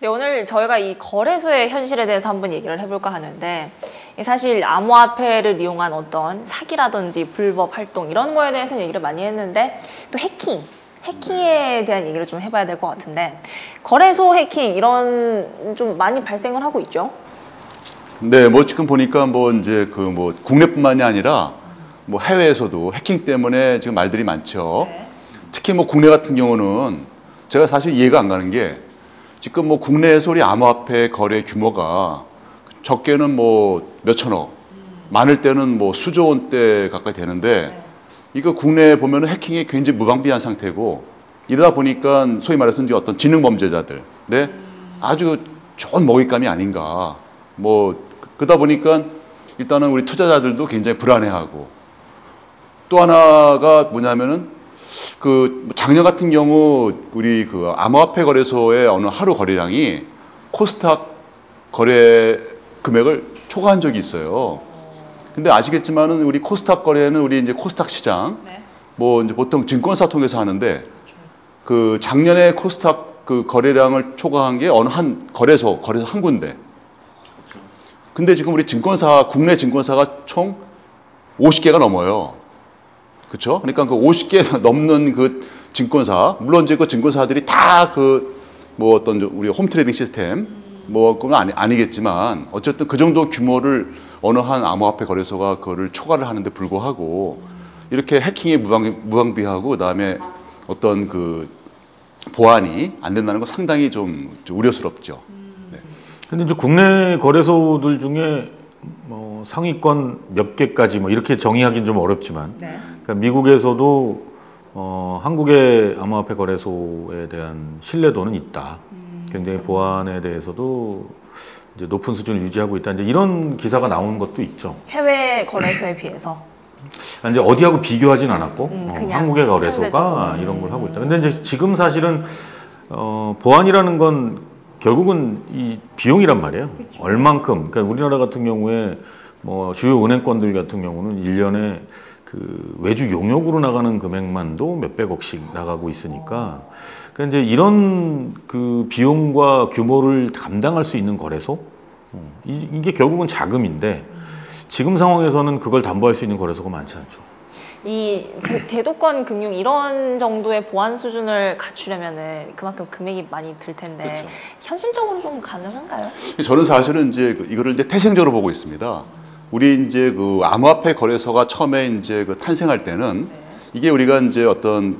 네, 오늘 저희가 이 거래소의 현실에 대해서 한번 얘기를 해볼까 하는데 사실 암호화폐를 이용한 어떤 사기라든지 불법 활동 이런 거에 대해서 얘기를 많이 했는데 또 해킹에 대한 얘기를 좀 해봐야 될 것 같은데 거래소 해킹 이런 좀 많이 발생을 하고 있죠? 네, 뭐 지금 보니까 뭐 이제 그 뭐 국내뿐만이 아니라 뭐 해외에서도 해킹 때문에 지금 말들이 많죠. 네. 특히 뭐 국내 같은 경우는 제가 사실 이해가 안 가는 게 지금 뭐 국내에서 우리 암호화폐 거래 규모가 적게는 뭐 몇천억, 많을 때는 뭐 수조 원대 가까이 되는데 이거 국내에 보면은 해킹이 굉장히 무방비한 상태고 이러다 보니까 소위 말해서 이제 어떤 지능 범죄자들, 네, 아주 좋은 먹잇감이 아닌가. 뭐 그러다 보니까 일단은 우리 투자자들도 굉장히 불안해하고 또 하나가 뭐냐면은 그 작년 같은 경우 우리 그 암호화폐 거래소의 어느 하루 거래량이 코스닥 거래 금액을 초과한 적이 있어요. 근데 아시겠지만은 우리 코스닥 거래는 우리 이제 코스닥 시장 뭐 이제 보통 증권사 통해서 하는데 그 작년에 코스닥 그 거래량을 초과한 게 어느 한 거래소 한 군데. 근데 지금 우리 증권사 국내 증권사가 총 50개가 넘어요. 그렇죠? 그러니까 그 50개 넘는 그 증권사, 물론 이제 그 증권사들이 다 그 뭐 어떤 우리 홈트레이딩 시스템 뭐 그건 아니겠지만 어쨌든 그 정도 규모를 어느 한 암호화폐 거래소가 그거를 초과를 하는데 불구하고 이렇게 해킹이 무방비하고 그다음에 어떤 그 보안이 안 된다는 건 상당히 좀 우려스럽죠. 네. 근데 이제 국내 거래소들 중에 뭐 상위권 몇 개까지 뭐 이렇게 정의하기는 좀 어렵지만 그러니까 미국에서도 한국의 암호화폐 거래소에 대한 신뢰도는 있다. 굉장히 보안에 대해서도 이제 높은 수준을 유지하고 있다. 이제 이런 기사가 나오는 것도 있죠. 해외 거래소에 비해서. 이제 어디하고 비교하진 않았고 한국의 거래소가 상대적으로. 이런 걸 하고 있다. 근데 이제 지금 사실은 보안이라는 건 결국은 이 비용이란 말이에요. 그쵸. 얼만큼. 그러니까 우리나라 같은 경우에 뭐 주요 은행권들 같은 경우는 1년에 그 외주 용역으로 나가는 금액만도 몇백억씩 나가고 있으니까 그러니까 이제 이런 그 비용과 규모를 감당할 수 있는 거래소 이게 결국은 자금인데 지금 상황에서는 그걸 담보할 수 있는 거래소가 많지 않죠. 이 제도권 금융 이런 정도의 보안 수준을 갖추려면은 그만큼 금액이 많이 들 텐데 그렇죠. 현실적으로 좀 가능한가요? 저는 사실은 이제 이거를 이제 태생적으로 보고 있습니다. 우리 이제 그 암호화폐 거래소가 처음에 이제 그 탄생할 때는 이게 우리가 이제 어떤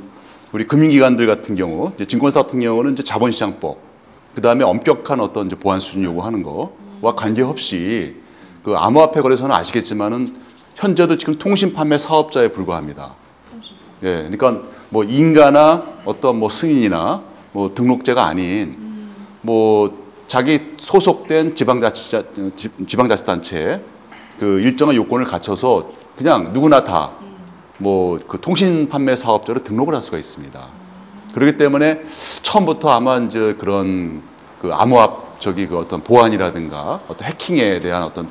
우리 금융기관들 같은 경우, 이제 증권사 같은 경우는 이제 자본시장법, 그 다음에 엄격한 어떤 이제 보안 수준 요구하는 거와 관계없이 그 암호화폐 거래소는 아시겠지만은 현재도 지금 통신 판매 사업자에 불과합니다. 예, 그러니까 뭐 인가나 어떤 뭐 승인이나 뭐 등록제가 아닌 뭐 자기 소속된 지방자치단체 그 일정한 요건을 갖춰서 그냥 누구나 다 뭐 그 통신 판매 사업자로 등록을 할 수가 있습니다. 그렇기 때문에 처음부터 아마 이제 그런 그 그 어떤 보안이라든가 어떤 해킹에 대한 어떤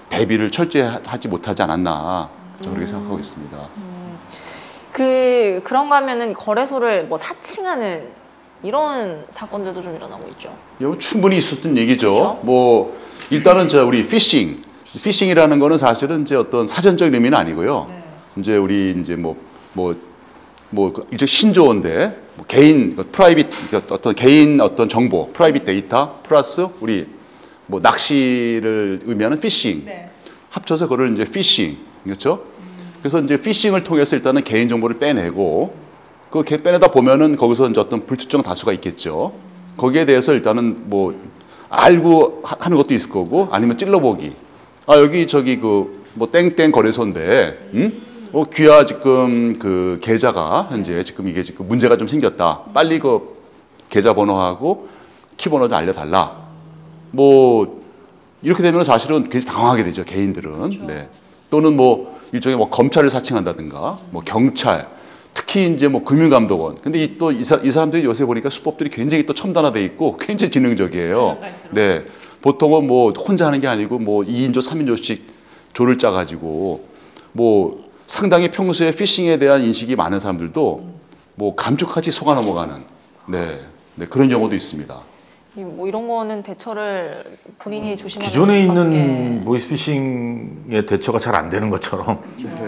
대비를 철저히 하지 못하지 않았나 저는 그렇게 생각하고 있습니다. 그런가 하면은 거래소를 뭐 사칭하는 이런 사건들도 좀 일어나고 있죠. 이거 충분히 있었던 얘기죠. 그렇죠? 뭐 일단은 우리 피싱이라는 거는 사실은 이제 어떤 사전적인 의미는 아니고요. 이제 우리 이제 일종 신조어인데 뭐 개인 프라이빗 어떤 개인 어떤 정보, 프라이빗 데이터 플러스 우리 뭐 낚시를 의미하는 피싱 합쳐서 그걸 이제 피싱 그렇죠? 그래서 이제 피싱을 통해서 일단은 개인 정보를 빼내고 그 빼내다 보면은 거기서 이제 어떤 불특정 다수가 있겠죠. 거기에 대해서 일단은 뭐 알고 하는 것도 있을 거고 아니면 찔러보기. 아 여기 저기 그 뭐 땡땡 거래소인데 귀하 지금 그 계좌가 현재 지금 이게 지금 문제가 좀 생겼다. 빨리 그 계좌 번호하고 키번호 좀 알려달라. 뭐 이렇게 되면 사실은 굉장히 당황하게 되죠 개인들은. 그렇죠. 네. 또는 뭐 일종의 뭐 검찰을 사칭한다든가 뭐 경찰 특히 이제 뭐 금융감독원. 근데 이 사람들이 요새 보니까 수법들이 굉장히 또 첨단화돼 있고 굉장히 지능적이에요. 네. 보통은 뭐 혼자 하는 게 아니고 뭐 2인조 3인조씩 조를 짜가지고 뭐 상당히 평소에 피싱에 대한 인식이 많은 사람들도 뭐 감쪽같이 속아 넘어가는 네 그런 경우도 있습니다. 뭐 이런 거는 대처를 본인이 조심하는 기존에 수밖에. 있는 보이스피싱의 대처가 잘 안 되는 것처럼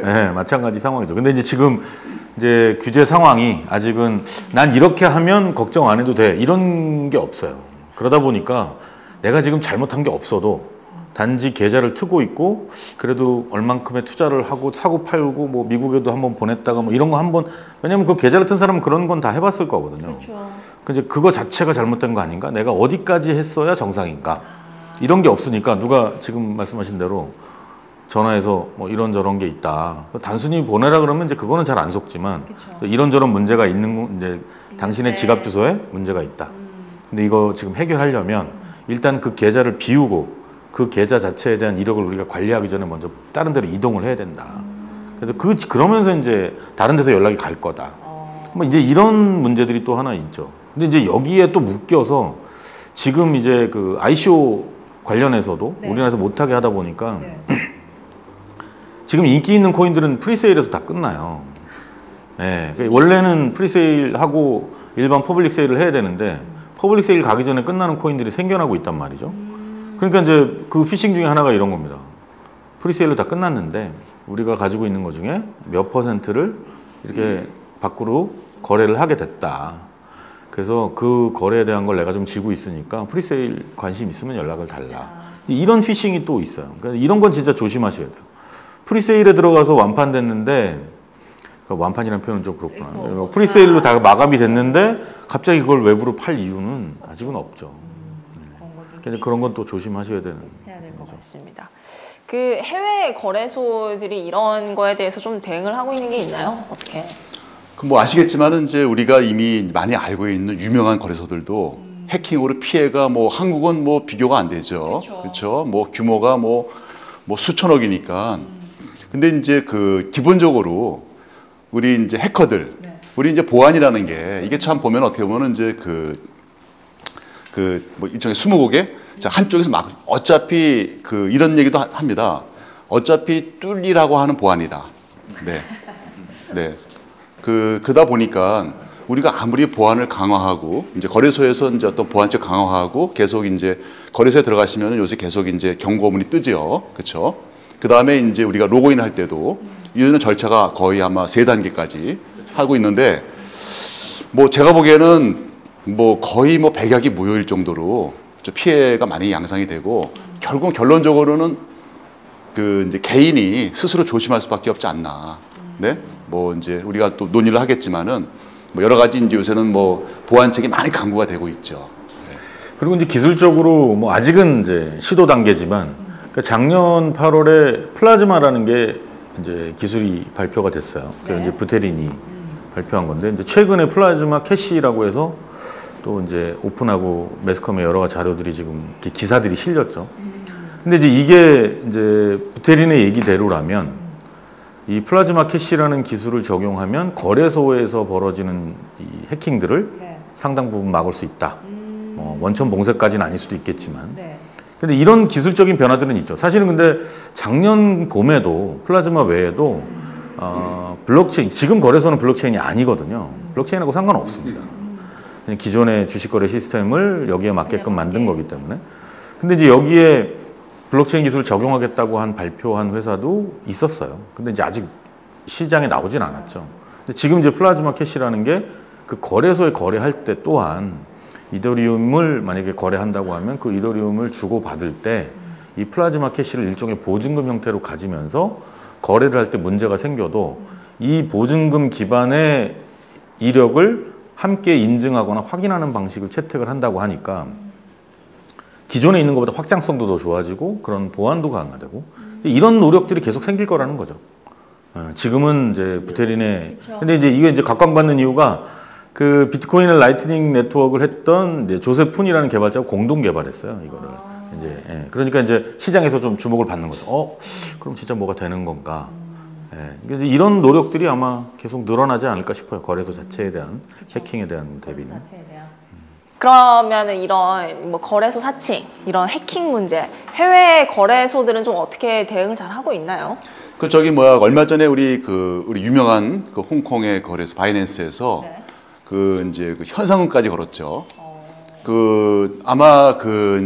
네, 마찬가지 상황이죠. 근데 이제 지금 이제 규제 상황이 아직은 난 이렇게 하면 걱정 안 해도 돼 이런 게 없어요. 그러다 보니까 내가 지금 잘못한 게 없어도 단지 계좌를 트고 있고 그래도 얼만큼의 투자를 하고 사고 팔고 뭐 미국에도 한번 보냈다가 뭐 이런 거 한번 왜냐면 그 계좌를 튼 사람은 그런 건 다 해봤을 거거든요. 그렇죠. 이제 그거 자체가 잘못된 거 아닌가? 내가 어디까지 했어야 정상인가? 이런 게 없으니까 누가 지금 말씀하신 대로 전화해서 뭐 이런저런 게 있다. 단순히 보내라 그러면 이제 그거는 잘 안 속지만 그쵸. 이런저런 문제가 있는 이제 당신의 지갑 주소에 문제가 있다. 근데 이거 지금 해결하려면 일단 그 계좌를 비우고 그 계좌 자체에 대한 이력을 우리가 관리하기 전에 먼저 다른 데로 이동을 해야 된다. 그래서 그러면서 이제 다른 데서 연락이 갈 거다. 뭐 이제 이런 문제들이 또 하나 있죠. 근데 이제 여기에 또 묶여서 지금 이제 그 ICO 관련해서도 네. 우리나라에서 못하게 하다 보니까 네. 지금 인기 있는 코인들은 프리세일에서 다 끝나요. 네, 원래는 프리세일하고 일반 퍼블릭 세일을 해야 되는데 퍼블릭 세일 가기 전에 끝나는 코인들이 생겨나고 있단 말이죠. 그러니까 이제 그 피싱 중에 하나가 이런 겁니다. 프리세일로 다 끝났는데 우리가 가지고 있는 것 중에 몇 %를 이렇게 밖으로 거래를 하게 됐다. 그래서 그 거래에 대한 걸 내가 좀 쥐고 있으니까 프리세일 관심 있으면 연락을 달라. 이런 피싱이 또 있어요. 그러니까 이런 건 진짜 조심하셔야 돼요. 프리세일에 들어가서 완판됐는데 완판이라는 표현은 좀 그렇구나. 프리세일로 다 마감이 됐는데 갑자기 그걸 외부로 팔 이유는 아직은 없죠. 그런 건 또 조심하셔야 되는. 해야 될 것 같습니다. 그 해외 거래소들이 이런 거에 대해서 좀 대응을 하고 있는 게 있나요? 어떻게? 뭐 아시겠지만은 이제 우리가 이미 많이 알고 있는 유명한 거래소들도 해킹으로 피해가 뭐 한국은 뭐 비교가 안 되죠. 그렇죠. 뭐 규모가 뭐 수천억이니까. 근데 이제 그 기본적으로 우리 이제 해커들, 우리 이제 보안이라는 게 이게 참 보면 어떻게 보면은 이제 뭐 일종의 스무고개? 자, 한쪽에서 막 어차피 이런 얘기도 합니다. 어차피 뚫리라고 하는 보안이다. 네. 네. 그러다 보니까 우리가 아무리 보안을 강화하고 이제 거래소에서 이제 어떤 보안책 강화하고 계속 이제 거래소에 들어가시면 요새 계속 이제 경고문이 뜨죠. 그렇죠? 그다음에 이제 우리가 로그인 할 때도 이거는 절차가 거의 아마 3단계까지 하고 있는데 뭐 제가 보기에는 뭐 거의 뭐 백약이 무효일 정도로 피해가 많이 양상이 되고 결국 결론적으로는 이제 개인이 스스로 조심할 수밖에 없지 않나. 네? 뭐 이제 우리가 또 논의를 하겠지만은 뭐 여러 가지 이제 요새는 뭐 보안책이 많이 강구가 되고 있죠. 네. 그리고 이제 기술적으로 뭐 아직은 이제 시도 단계지만 그러니까 작년 8월에 플라즈마라는 게 이제 기술이 발표가 됐어요. 그 이제 부테린이 발표한 건데 이제 최근에 플라즈마 캐시라고 해서 또 이제 오픈하고 매스컴에 여러 가지 자료들이 지금 기사들이 실렸죠. 근데 이제 이게 이제 부테린의 얘기대로라면 이 플라즈마 캐시라는 기술을 적용하면 거래소에서 벌어지는 이 해킹들을 상당 부분 막을 수 있다. 원천 봉쇄까지는 아닐 수도 있겠지만. 근데 이런 기술적인 변화들은 있죠. 사실은 근데 작년 봄에도 플라즈마 외에도 블록체인, 지금 거래소는 블록체인이 아니거든요. 블록체인하고 상관없습니다. 그냥 기존의 주식거래 시스템을 여기에 맞게끔 만든 거기 때문에. 근데 이제 여기에 블록체인 기술을 적용하겠다고 발표한 회사도 있었어요. 근데 이제 아직 시장에 나오진 않았죠. 근데 지금 이제 플라즈마 캐시라는 게 그 거래소에 거래할 때 또한 이더리움을 만약에 거래한다고 하면 그 이더리움을 주고받을 때 이 플라즈마 캐시를 일종의 보증금 형태로 가지면서 거래를 할 때 문제가 생겨도 이 보증금 기반의 이력을 함께 인증하거나 확인하는 방식을 채택을 한다고 하니까 기존에 있는 것보다 확장성도 더 좋아지고 그런 보안도 강화되고 이런 노력들이 계속 생길 거라는 거죠. 지금은 이제 부테린의 근데 이제 이게 이제 각광받는 이유가 그 비트코인을 라이트닝 네트워크를 했던 이제 조셉 푼이라는 개발자가 공동 개발했어요. 이거를 이제 그러니까 이제 시장에서 좀 주목을 받는 거죠. 그럼 진짜 뭐가 되는 건가? 그래서 이런 노력들이 아마 계속 늘어나지 않을까 싶어요. 거래소 자체에 대한 해킹에 대한 대비는. 그러면은 이런 뭐 거래소 사칭, 이런 해킹 문제, 해외 거래소들은 좀 어떻게 대응을 잘 하고 있나요? 얼마 전에 우리 유명한 홍콩의 거래소 바이낸스에서 이제 현상금까지 걸었죠. 아마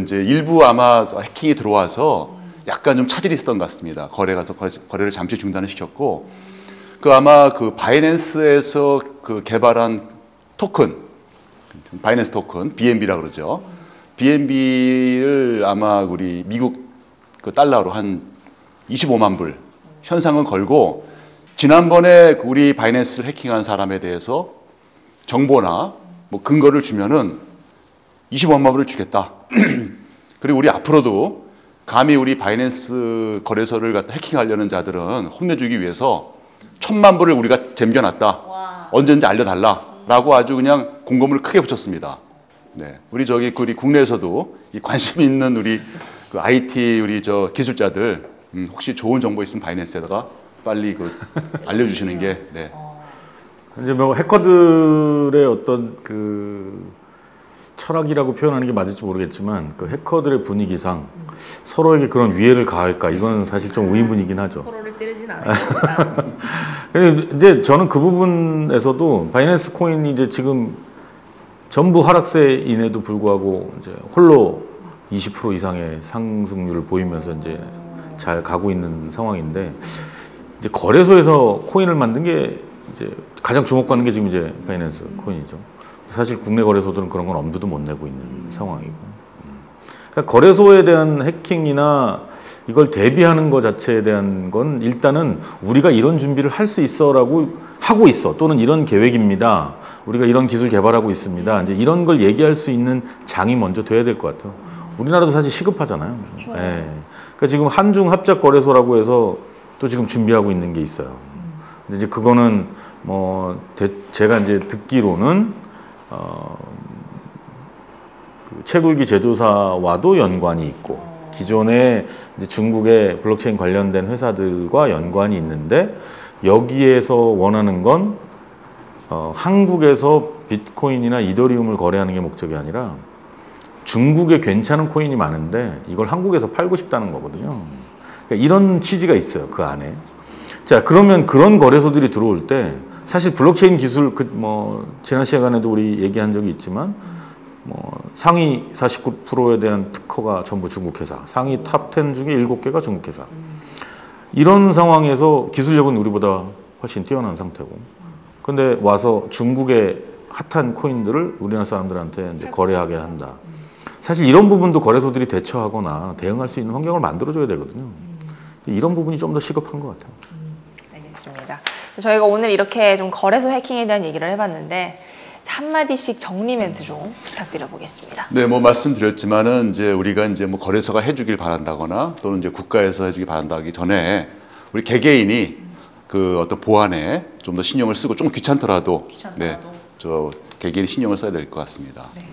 이제 일부 아마 해킹이 들어와서 약간 좀 차질이 있었던 것 같습니다. 거래를 잠시 중단을 시켰고, 아마 바이낸스에서 개발한 토큰, 바이낸스 토큰, BNB라 그러죠. BNB를 아마 우리 미국 달러로 한 25만 불 현상은 걸고, 지난번에 우리 바이낸스를 해킹한 사람에 대해서 정보나 뭐 근거를 주면은 25만 불을 주겠다. 그리고 우리 앞으로도 감히 우리 바이낸스 거래소를 갖다 해킹하려는 자들은 혼내주기 위해서 1,000만 불을 우리가 잼겨놨다. 언제든지 알려달라라고 아주 그냥 공고문을 크게 붙였습니다. 네, 우리 국내에서도 이 관심 있는 우리 IT 우리 기술자들 혹시 좋은 정보 있으면 바이낸스에다가 빨리 알려주시는 게. 네. 이제 뭐 해커들의 어떤 철학이라고 표현하는 게 맞을지 모르겠지만 해커들의 분위기상 서로에게 그런 위해를 가할까, 이거는 사실 좀 의문이긴 하죠. 서로를 찌르진 않습니다. 이제 저는 그 부분에서도 바이낸스 코인이 이제 지금 전부 하락세임에도 불구하고 이제 홀로 20% 이상의 상승률을 보이면서 이제 잘 가고 있는 상황인데, 이제 거래소에서 코인을 만든 게 이제 가장 주목받는 게 지금 이제 바이낸스 코인이죠. 사실 국내 거래소들은 그런 건 엄두도 못 내고 있는 상황이고. 그러니까 거래소에 대한 해킹이나 이걸 대비하는 것 자체에 대한 건 일단은 우리가 이런 준비를 할 수 있어라고 하고 있어, 또는 이런 계획입니다, 우리가 이런 기술 개발하고 있습니다, 이제 이런 걸 얘기할 수 있는 장이 먼저 돼야 될 것 같아요. 우리나라도 사실 시급하잖아요. 그렇죠. 예. 그러니까 지금 한중 합작 거래소라고 해서 또 지금 준비하고 있는 게 있어요. 근데 이제 그거는 뭐 제가 이제 듣기로는 채굴기 제조사와도 연관이 있고, 기존에 이제 중국의 블록체인 관련된 회사들과 연관이 있는데, 여기에서 원하는 건 한국에서 비트코인이나 이더리움을 거래하는 게 목적이 아니라 중국에 괜찮은 코인이 많은데 이걸 한국에서 팔고 싶다는 거거든요. 그러니까 이런 취지가 있어요, 그 안에. 자, 그러면 그런 거래소들이 들어올 때 사실 블록체인 기술 지난 시간에도 우리 얘기한 적이 있지만 상위 49%에 대한 특허가 전부 중국 회사, 상위 탑 10 중에 7개가 중국 회사. 이런 상황에서 기술력은 우리보다 훨씬 뛰어난 상태고, 근데 와서 중국의 핫한 코인들을 우리나라 사람들한테 이제 거래하게 한다. 사실 이런 부분도 거래소들이 대처하거나 대응할 수 있는 환경을 만들어줘야 되거든요. 이런 부분이 좀 더 시급한 것 같아요. 알겠습니다. 저희가 오늘 이렇게 좀 거래소 해킹에 대한 얘기를 해봤는데, 한마디씩 정리 멘트 좀 부탁드려 보겠습니다. 네, 뭐 말씀드렸지만은 이제 우리가 이제 뭐 거래소가 해주길 바란다거나 또는 이제 국가에서 해주길 바란다기 전에 우리 개개인이 어떤 보안에 좀 더 신경을 쓰고, 좀 귀찮더라도 네, 개개인이 신경을 써야 될 것 같습니다. 네.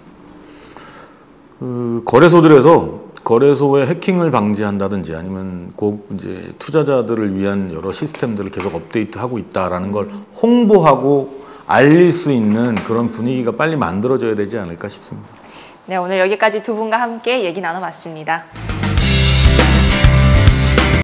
거래소들에서 거래소의 해킹을 방지한다든지 아니면 이제 투자자들을 위한 여러 시스템들을 계속 업데이트하고 있다라는 걸 홍보하고 알릴 수 있는 그런 분위기가 빨리 만들어져야 되지 않을까 싶습니다. 네, 오늘 여기까지 두 분과 함께 얘기 나눠봤습니다.